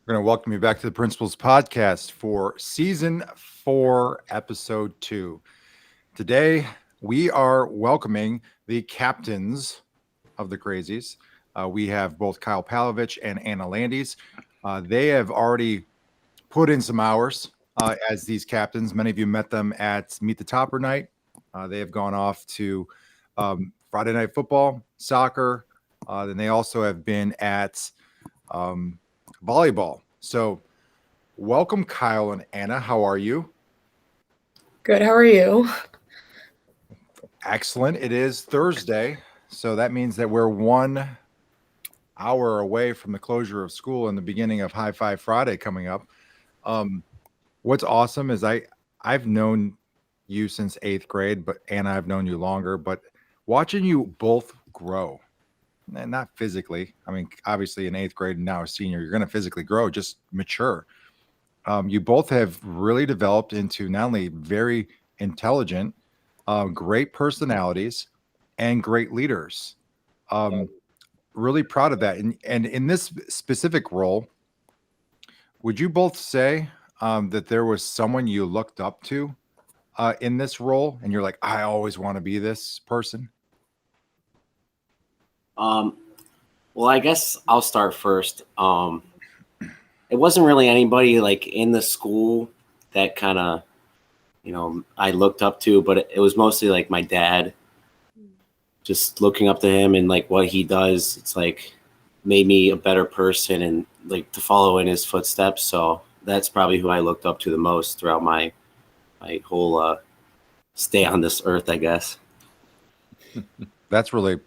We're going to welcome you back to the Principals Podcast for Season 4, Episode 2. Today, we are welcoming the captains of the Crazies. We have both Kyle Palovich and Anna Landis. They have already put in some hours as these captains. Many of you met them at Meet the Topper night. They have gone off to Friday Night Football, soccer. Then they also have been at volleyball. So welcome, Kyle and Anna. How are you? Good. How are you? Excellent. It is Thursday, so that means that we're 1 hour away from the closure of school and the beginning of High Five Friday coming up. What's awesome is I've known you since 8th grade, but Anna, I've known you longer, but watching you both grow, and not physically. I mean, obviously in 8th grade and now a senior, you're going to physically grow, just mature. You both have really developed into not only very intelligent, great personalities, and great leaders. Really proud of that. And in this specific role, would you both say that there was someone you looked up to in this role, and you're like, I always want to be this person? Well, I guess I'll start first. It wasn't really anybody like in the school that kind of, I looked up to, but it was mostly like my dad. Just looking up to him and like what he does, it's like made me a better person and like to follow in his footsteps. So that's probably who I looked up to the most throughout my whole stay on this earth, I guess. That's really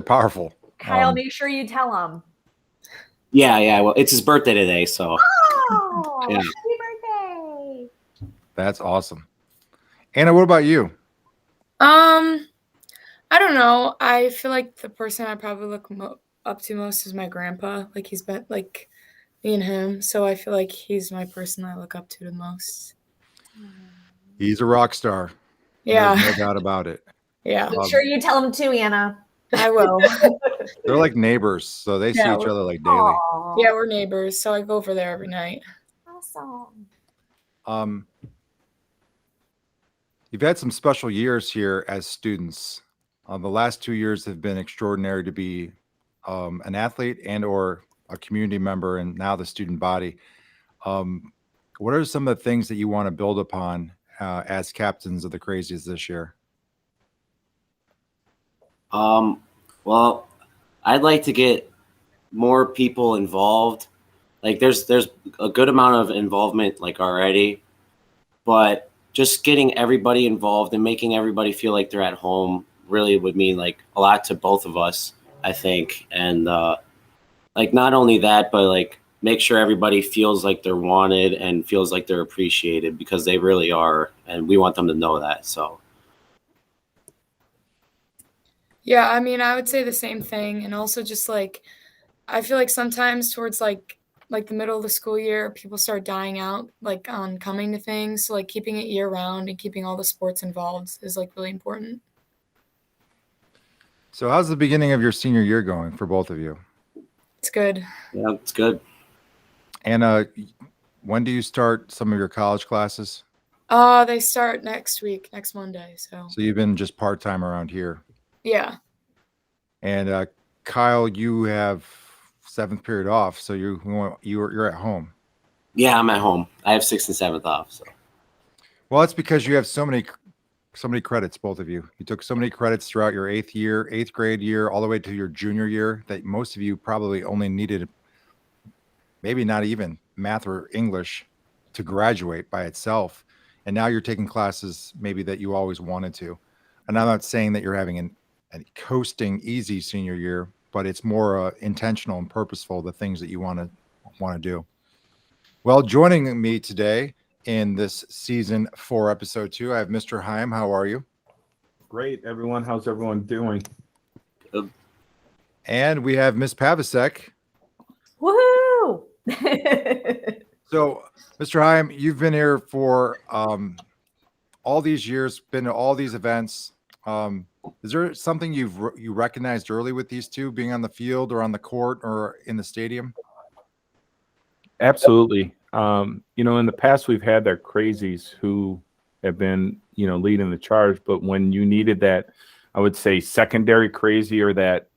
powerful. Kyle, make sure you tell him. Yeah. Well, it's his birthday today, so. Oh, Yeah. happy birthday! That's awesome. Anna, what about you? I don't know. I feel like the person I probably look up to most is my grandpa. Like he's been like me and him, so I feel like he's my person I look up to the most. He's a rock star. Yeah, There's no doubt about it. yeah. Make sure you tell him too, Anna. I will. They're like neighbors, so they see Yeah, each other like daily. Aw, Yeah, we're neighbors, so I go over there every night. awesome. You've had some special years here as students. The last 2 years have been extraordinary to be an athlete and or a community member, and now the student body. What are some of the things that you want to build upon as captains of the Crazies this year? Well, I'd like to get more people involved. Like there's a good amount of involvement like already, but just getting everybody involved and making everybody feel like they're at home really would mean like a lot to both of us, I think. And like not only that, but like make sure everybody feels like they're wanted and feels like they're appreciated, because they really are, and we want them to know that. So Yeah, I mean, I would say the same thing, and also just like I feel like sometimes towards like the middle of the school year, people start dying out like on coming to things. So like keeping it year round and keeping all the sports involved is like really important. So how's the beginning of your senior year going for both of you? It's good. yeah, it's good. And when do you start some of your college classes? They start next week, next Monday. So So you've been just part-time around here. yeah. And Kyle, you have 7th period off, so you're at home. Yeah, I'm at home. I have 6th and 7th off. So Well, that's because you have so many credits, both of you. You took so many credits throughout your 8th grade year, all the way to your junior year, that most of you probably only needed maybe not even math or English to graduate by itself. And now you're taking classes maybe that you always wanted to. And I'm not saying that you're having a coasting easy senior year, but it's more intentional and purposeful, the things that you want to do. Well, joining me today in this season 4, episode 2, I have Mr. Heim. How are you? Great, everyone. How's everyone doing? And we have Miss Pavasek. Woohoo! So, Mr. Heim, you've been here for all these years, been to all these events. Is there something you recognized early with these two, being on the field or on the court or in the stadium? Absolutely. In the past we've had their crazies who have been, leading the charge, but when you needed that, I would say secondary crazy or that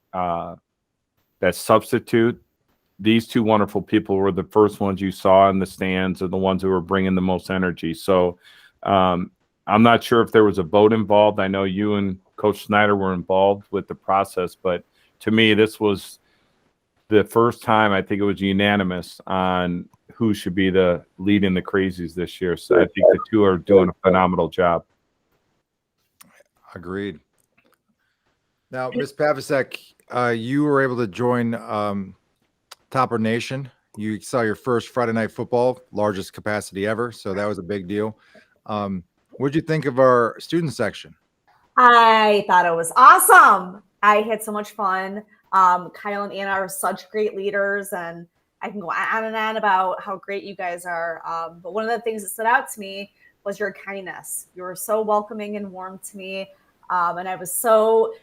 substitute, these two wonderful people were the first ones you saw in the stands or the ones who were bringing the most energy. So I'm not sure if there was a vote involved. I know you and Coach Snyder were involved with the process, but to me, this was the first time I think it was unanimous on who should be the lead in the Crazies this year. So I think the two are doing a phenomenal job. Agreed. Now, Ms. Pavasek, you were able to join Topper Nation. You saw your first Friday Night Football, largest capacity ever, so that was a big deal. What did you think of our student section? I thought it was awesome. I had so much fun. Kyle and Anna are such great leaders, and I can go on and on about how great you guys are. But one of the things that stood out to me was your kindness. You were so welcoming and warm to me. And I was so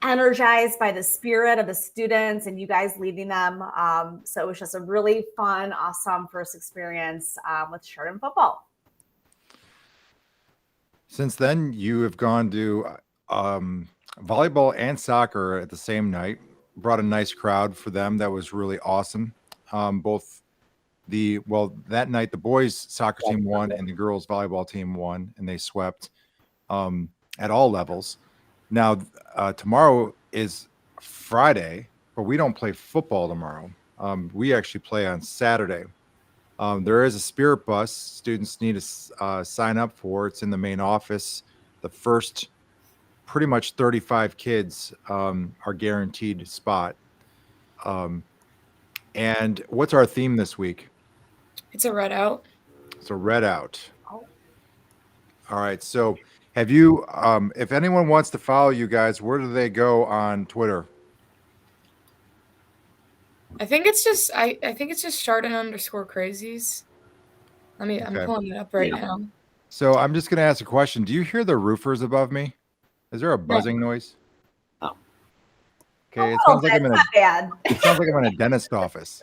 energized by the spirit of the students and you guys leading them. So it was just a really fun, awesome first experience with Chardon football. Since then, you have gone to volleyball and soccer at the same night. Brought a nice crowd for them. That was really awesome. That night the boys soccer team won and the girls volleyball team won, and they swept at all levels. Now tomorrow is Friday, but we don't play football tomorrow. We actually play on Saturday. There is a spirit bus students need to sign up for. It's in the main office. The first pretty much 35 kids are guaranteed spot. And what's our theme this week? It's a red out. It's a red out. All right. So have you, if anyone wants to follow you guys, where do they go on Twitter? I think it's just I think it's just Chardon_Crazies. I'm pulling it up right now. So I'm just going to ask a question. Do you hear the roofers above me? Is there a buzzing noise? No. Okay, it sounds like I'm in not bad. it sounds like I'm in a dentist office.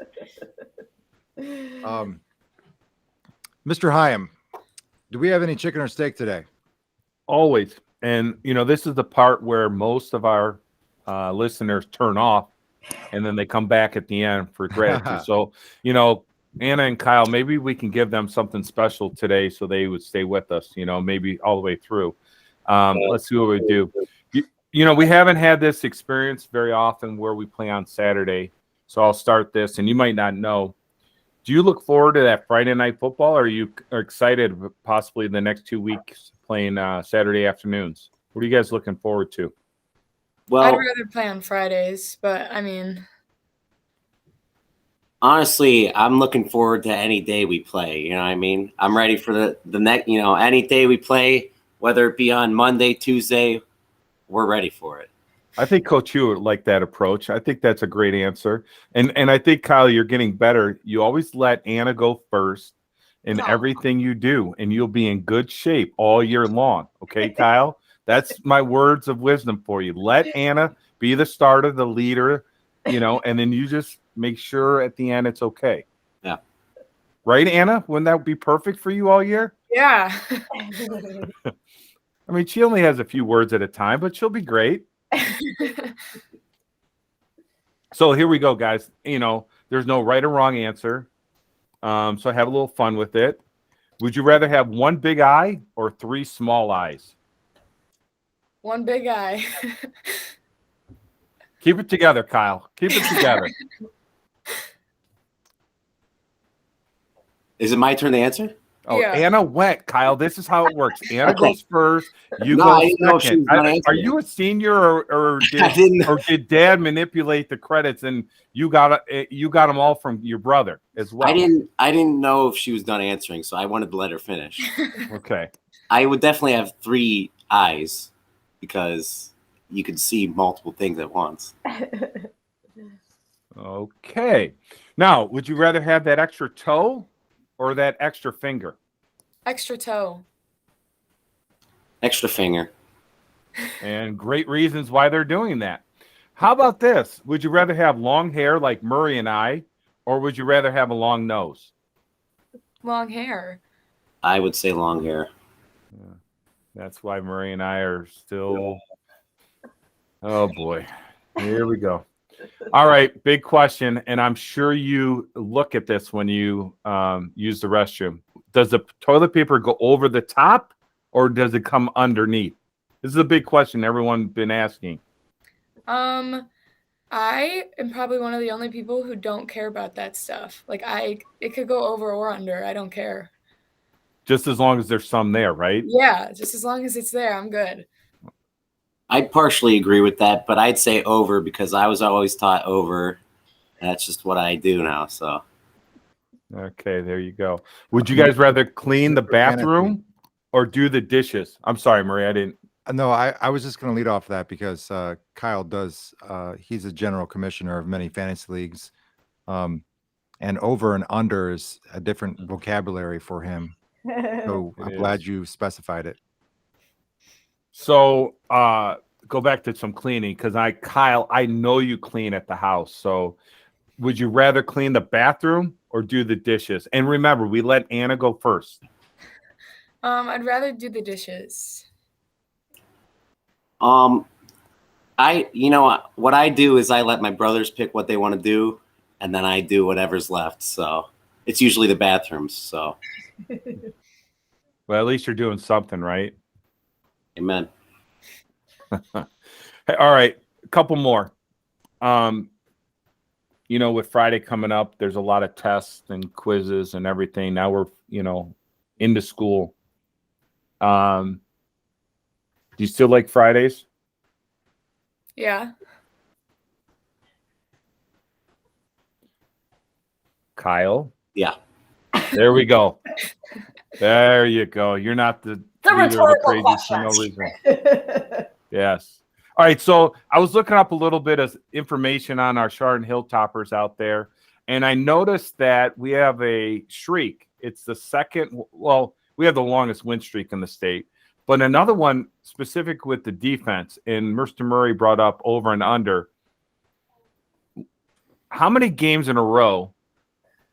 Mr. Hyam, do we have any chicken or steak today? Always. And, this is the part where most of our listeners turn off and then they come back at the end for gratitude. So, Anna and Kyle, maybe we can give them something special today so they would stay with us, maybe all the way through. Let's see what we do. We haven't had this experience very often where we play on Saturday. So I'll start this, and you might not know. Do you look forward to that Friday Night Football, or are you excited possibly the next 2 weeks playing Saturday afternoons? What are you guys looking forward to? Well, I'd rather play on Fridays, but honestly, I'm looking forward to any day we play. You know what I mean? I'm ready for the next, any day we play, whether it be on Monday, Tuesday, we're ready for it. I think Coach Hugh would like that approach. I think that's a great answer. And I think, Kyle, you're getting better. You always let Anna go first in everything you do, and you'll be in good shape all year long. Okay, Kyle? That's my words of wisdom for you. Let Anna be the starter, the leader, and then you just make sure at the end it's okay. Yeah. Right, Anna? Wouldn't that be perfect for you all year? yeah. I mean, she only has a few words at a time, but she'll be great. So here we go, guys. There's no right or wrong answer. So have a little fun with it. Would you rather have one big eye or 3 small eyes? One big eye. Keep it together, Kyle. Keep it together. Is it my turn to answer? Oh, Yeah. Anna went, Kyle. This is how it works. Anna Okay. goes first. You No, go I didn't know she second. was gonna answer Are that. you a senior, or I didn't know. did Dad manipulate the credits and you got them all from your brother as well? I didn't know if she was done answering, so I wanted to let her finish. Okay. I would definitely have 3 eyes because you could see multiple things at once. Okay. Now, would you rather have that extra toe or that extra finger? Extra toe. Extra finger. And great reasons why they're doing that. How about this? Would you rather have long hair like Murray and I, or would you rather have a long nose? long hair. I would say long hair. Yeah. That's why Marie and I are still. Oh boy, here we go. All right, big question, and I'm sure you look at this when you use the restroom. Does the toilet paper go over the top, or does it come underneath? This is a big question everyone's been asking. I am probably one of the only people who don't care about that stuff. Like it could go over or under. I don't care. Just as long as there's some there, right? Yeah, just as long as it's there, I'm good. I'd partially agree with that, but I'd say over because I was always taught over. And that's just what I do now. So Okay, there you go. Would you guys rather clean the bathroom or do the dishes? I'm sorry, Marie, I didn't. No, I was just going to lead off that because Kyle does. He's a general commissioner of many fantasy leagues, and over and under is a different vocabulary for him. So I'm glad you specified it. So go back to some cleaning because Kyle, I know you clean at the house. So would you rather clean the bathroom or do the dishes? And remember, we let Anna go first. I'd rather do the dishes. what I do is I let my brothers pick what they want to do, and then I do whatever's left. So it's usually the bathrooms. So Well, at least you're doing something, right? amen. Hey, all right, a couple more. With Friday coming up, there's a lot of tests and quizzes and everything. Now we're, into school. Do you still like Fridays? Yeah. Kyle? Yeah. There we go. There you go. You're not the rhetorical crazies for no questions. reason. Yes. All right. So I was looking up a little bit of information on our Chardon Hilltoppers out there, and I noticed that we have a streak. It's the second. Well, we have the longest win streak in the state, but another one specific with the defense. And Mr. Murray brought up over and under. How many games in a row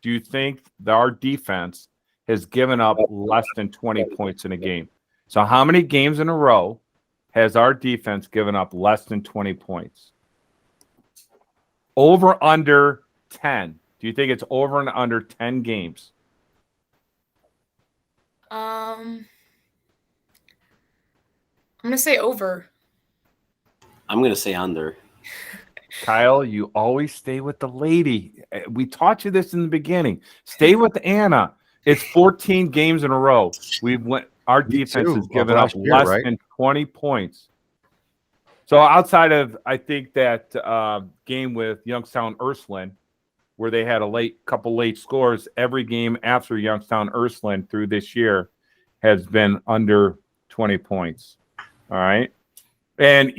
do you think that our defense has given up less than 20 points in a game? So how many games in a row has our defense given up less than 20 points? Over under 10. Do you think it's over and under 10 games? I'm gonna say over. I'm going to say under. Kyle, you always stay with the lady. We taught you this in the beginning. Stay with Anna. It's 14 games in a row. Our defense has given up less than 20 points. So outside of, I think, that game with Youngstown Ursuline, where they had a couple late scores, every game after Youngstown Ursuline through this year has been under 20 points. All right. And,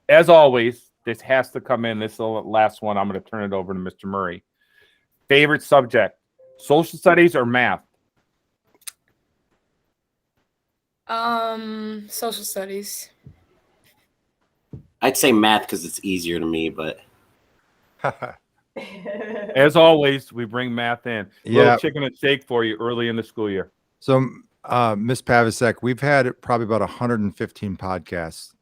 as always, this has to come in. This is the last one. I'm going to turn it over to Mr. Murray. Favorite subject, social studies or math? Social studies. I'd say math because it's easier to me, but As always, we bring math in. Yeah. Little chicken and steak for you early in the school year. So, Miss Pavasek, we've had probably about 115 podcasts.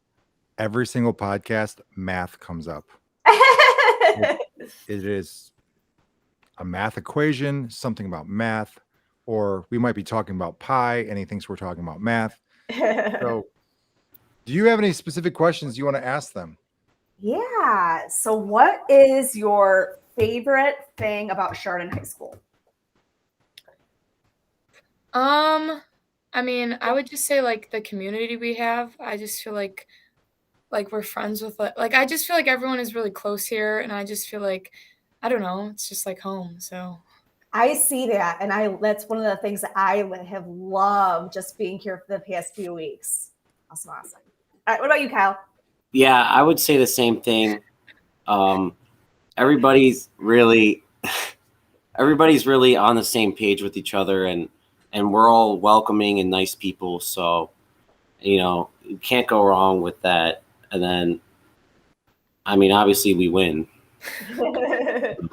Every single podcast, math comes up. It is a math equation, something about math, or we might be talking about pi, and he thinks we're talking about math. So, do you have any specific questions you want to ask them? Yeah. So, what is your favorite thing about Chardon High School? I mean, I would just say like the community we have. I just feel like we're friends with like I just feel like everyone is really close here, and I just feel like I don't know, it's just like home. So I see that, and that's one of the things that I have loved just being here for the past few weeks. Awesome. All right, what about you, Kyle? yeah, I would say the same thing. Everybody's really on the same page with each other, and we're all welcoming and nice people. So, you can't go wrong with that. And then, I mean, obviously we win.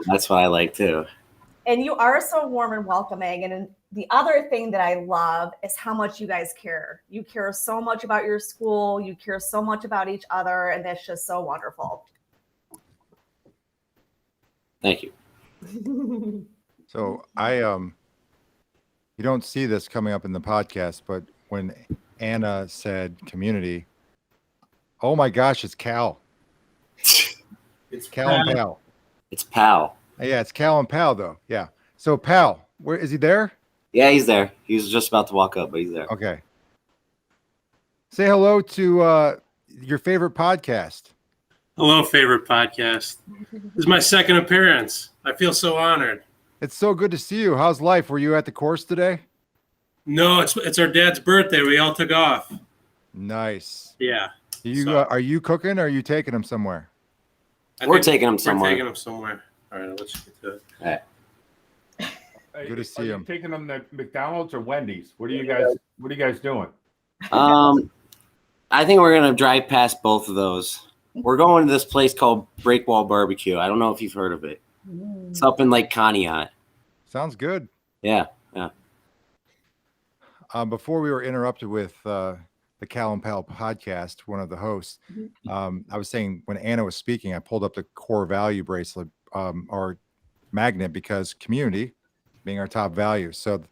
That's what I like too. And you are so warm and welcoming. And the other thing that I love is how much you guys care. You care so much about your school. You care so much about each other. And that's just so wonderful. Thank you. So you don't see this coming up in the podcast, but when Anna said community, oh my gosh, it's Cal. It's Cal and Pal. It's Pal. Yeah, it's Cal and Pal though. Yeah. So Pal, where is he there? Yeah, he's there. He was just about to walk up, but he's there. Okay. Say hello to your favorite podcast. Hello, favorite podcast. This is my second appearance. I feel so honored. It's so good to see you. How's life? Were you at the course today? No, it's our dad's birthday. We all took off. Nice. Yeah. Are you cooking or are you taking him somewhere? We're taking him somewhere. We're taking him somewhere. All right, let's get to it. All right. Good to see Are you him. taking them to McDonald's or Wendy's? What are you guys doing? I think we're gonna drive past both of those. We're going to this place called Breakwall Barbecue. I don't know if you've heard of it. It's up in Lake Conneaut. Sounds good. Yeah. Before we were interrupted with the Cal and Pal podcast, one of the hosts, I was saying when Anna was speaking, I pulled up the core value bracelet or magnet because community being our top value. So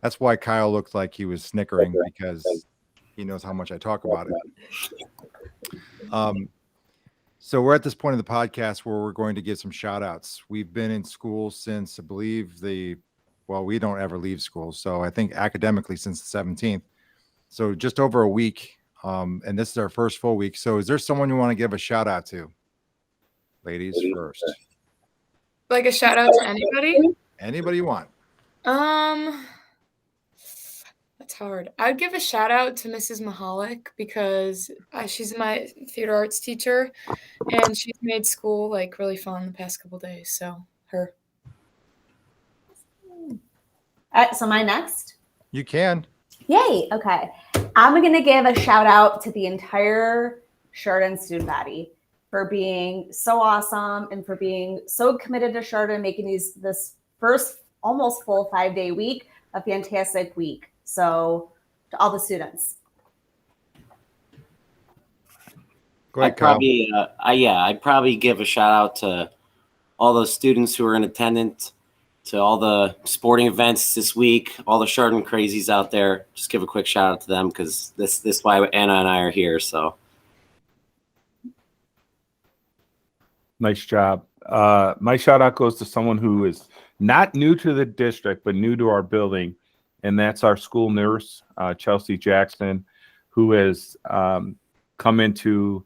that's why Kyle looked like he was snickering because he knows how much I talk about it. So we're at this point of the podcast where we're going to give some shout outs. We've been in school since I believe we don't ever leave school. So I think academically since the 17th. So just over a week. And this is our first full week. So is there someone you want to give a shout out to? Ladies first. Like a shout out to anybody? Anybody you want. That's hard. I'd give a shout out to Mrs. Mahalik because she's my theater arts teacher and she's made school like really fun the past couple days. So her. All right, so my next. You can. Yay. Okay. I'm going to give a shout out to the entire Chardon student body for being so awesome and for being so committed to Chardon, making this first almost full 5-day week a fantastic week. So to all the students. Go ahead, Kyle. I'd probably give a shout out to all those students who are in attendance, to all the sporting events this week, all the Chardon Crazies out there. Just give a quick shout out to them because this is why Anna and I are here. So Nice job. My shout out goes to someone who is not new to the district, but new to our building. And that's our school nurse, Chelsea Jackson, who has come into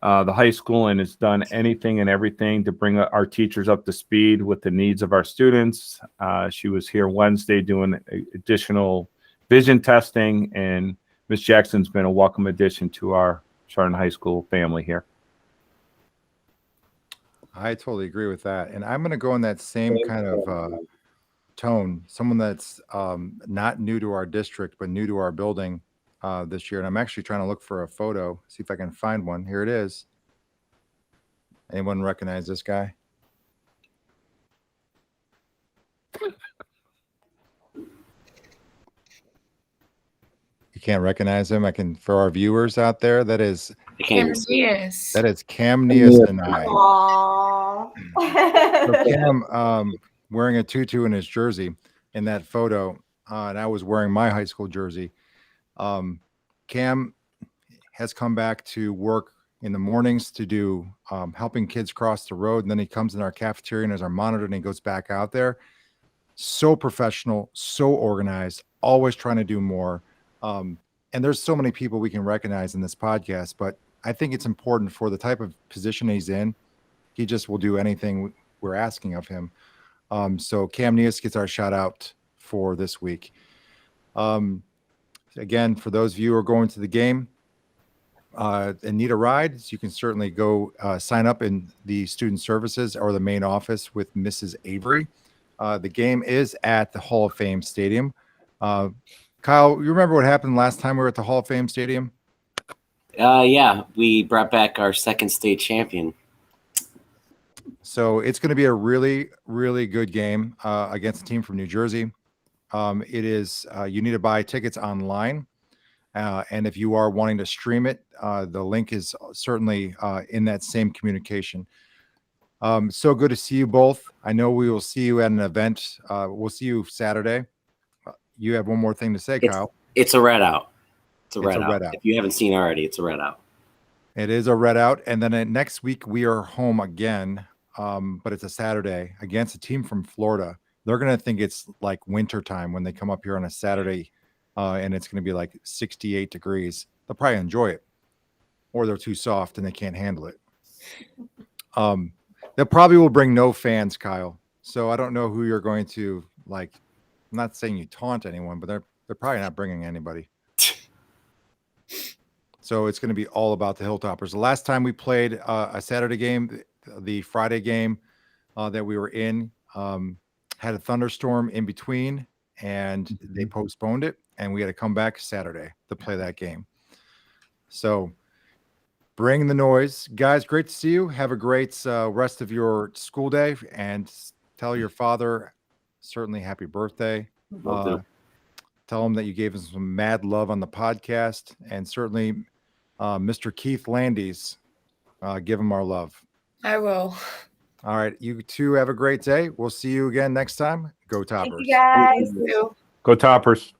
the high school and has done anything and everything to bring our teachers up to speed with the needs of our students. She was here Wednesday doing additional vision testing, and Ms. Jackson's been a welcome addition to our Chardon High School family here. I totally agree with that. And I'm going to go in that same kind of tone, someone that's not new to our district, but new to our building this year. And I'm actually trying to look for a photo, see if I can find one. Here it is. Anyone recognize this guy? You can't recognize him. I can, for our viewers out there, that is Cam Neas and I. Aww. So Cam wearing a tutu in his jersey in that photo, and I was wearing my high school jersey. Cam has come back to work in the mornings to do helping kids cross the road, and then he comes in our cafeteria and is our monitor, and he goes back out there. So professional, so organized, always trying to do more. And there's so many people we can recognize in this podcast, but I think it's important for the type of position he's in. He just will do anything we're asking of him. So Cam Neas gets our shout out for this week. Again, for those of you who are going to the game and need a ride, you can certainly go sign up in the student services or the main office with Mrs. Avery. The game is at the Hall of Fame Stadium. Kyle, you remember what happened last time we were at the Hall of Fame Stadium? Yeah, we brought back our second state champion. So it's going to be a really, really good game against a team from New Jersey. It is, you need to buy tickets online. And if you are wanting to stream it, the link is certainly in that same communication. So good to see you both. I know we will see you at an event. We'll see you Saturday. You have one more thing to say, Kyle. It's a red out. It's a It's red a out. red out. If you haven't seen already, it's a red out. It is a red out. And then next week we are home again, but it's a Saturday against a team from Florida. They're going to think it's like winter time when they come up here on a Saturday, and it's going to be like 68 degrees. They'll probably enjoy it, or they're too soft and they can't handle it. They probably will bring no fans, Kyle. So I don't know who you're going to like. I'm not saying you taunt anyone, but they're probably not bringing anybody. So it's going to be all about the Hilltoppers. The last time we played a Saturday game, the Friday game that we were in, had a thunderstorm in between, and they postponed it, and we had to come back Saturday to play that game. So bring the noise. Guys, great to see you. Have a great rest of your school day, and tell your father certainly happy birthday. Tell him that you gave him some mad love on the podcast, and certainly Mr. Keith Landis, give him our love. I will. All right. You two have a great day. We'll see you again next time. Go Toppers. Thank you guys. Thank you. Go Toppers.